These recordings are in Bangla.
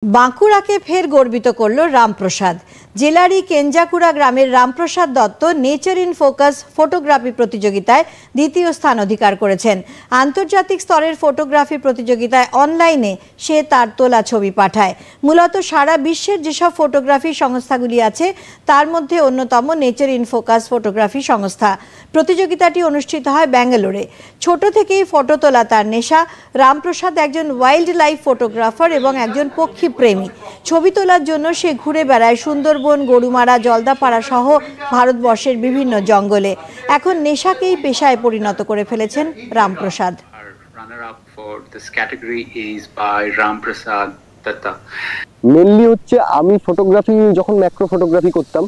বাঁকুড়াকে ফের গর্বিত করল রামপ্রসাদ। জেলারই কেঞ্জাকুড়া গ্রামের Ramprasad Dutta nature in focus photography প্রতিযোগিতায় দ্বিতীয় স্থান অধিকার করেছেন। আন্তর্জাতিক স্তরের ফটোগ্রাফি প্রতিযোগিতায় অনলাইনে সে তার তোলা ছবি পাঠায়। মূলত সারা বিশ্বের যেসব ফটোগ্রাফি সংস্থাগুলি আছে তার মধ্যে অন্যতম নেচার ইন ফোকাস ফটোগ্রাফি সংস্থা। প্রতিযোগিতাটি অনুষ্ঠিত হয় ব্যাঙ্গালোরে। ছোট থেকেই ফটো তোলা তার নেশা। রামপ্রসাদ একজন ওয়াইল্ড লাইফ ফটোগ্রাফার এবং একজন পক্ষী প্রেমী। ছবি তোলার জন্য সে ঘুরে বেড়ায় সুন্দরবন, গরুমারা, জলদাপাড়া সহ ভারতবর্ষের বিভিন্ন জঙ্গলে। এখন নেশাকেই পেশায় পরিণত করে ফেলেছেন রামপ্রসাদ। মেনলি হচ্ছে আমি ফটোগ্রাফি যখন ম্যাক্রো ফটোগ্রাফি করতাম,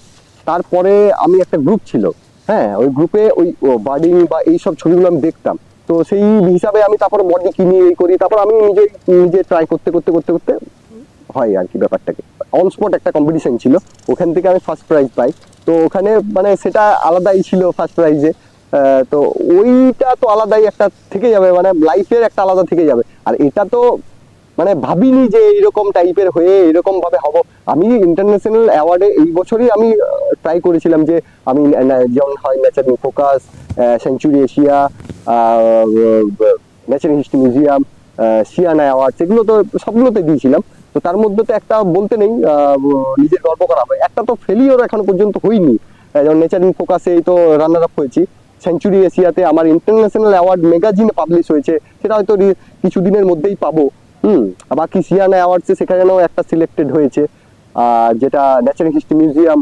তারপরে আমি একটা গ্রুপ ছিল, হ্যাঁ, ওই গ্রুপে ওই বার্ডিং বা এইসব ছবিগুলো আমি দেখতাম। তো সেই হিসাবে আমি তারপরে বডি কিনি এই করি, তারপর আমি নিজে ট্রাই করতে করতে করতে করতে হয় আর কি ব্যাপারটাকে। অন স্পট একটা কম্পিটিশন ছিল, ওখান থেকে আমি ফার্স্ট প্রাইজ পাই। তো ওখানে মানে সেটা আলাদাই ছিল ফার্স্ট প্রাইজে। তো ওইটা তো আলাদাই একটা থেকে যাবে, মানে লাইফের একটা আলাদা থেকে যাবে। আর এটা তো মানে ভাবিনি যে এইরকম টাইপের হয়ে এরকম ভাবে হব। আমি ইন্টারন্যাশনাল অ্যাওয়ার্ডে এই বছরই আমি ট্রাই করেছিলাম যে আমি যেমন হয় Nature in Focus, Sanctuary Asia, Natural History Museum, Siena award, সেগুলো তো সবগুলোতে দিয়েছিলাম। তো তার মধ্যে তো একটা বলতে নেই নিজের গর্ব করা হয়, একটা তো ফেলিওর এখনো পর্যন্ত হইনি। যেমন নেচার ইন ফোকাসে তো রানার আপ হয়েছি, সেঞ্চুরি এশিয়াতে আমার ইন্টারন্যাশনাল অ্যাওয়ার্ড ম্যাগাজিনে পাবলিশ হয়েছে, সেটা হয়তো কিছুদিনের মধ্যেই পাবো। বাকি সিয়ানা অ্যাওয়ার্ডসে সেখানেও একটা সিলেক্টেড হয়েছে, যেটা ন্যাচারাল হিস্ট্রি মিউজিয়াম,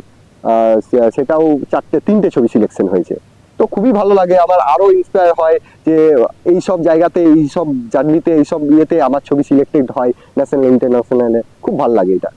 সেটাও তিনটে ছবি সিলেকশন হয়েছে। তো খুবই ভালো লাগে, আমার আরো ইন্সপায়ার হয় যে এইসব জায়গাতে, এইসব জার্নিতে, এইসব ইয়েতে আমার ছবি সিলেক্টেড হয় ন্যাশনাল ইন্টারন্যাশনালে। খুব ভালো লাগে এটা।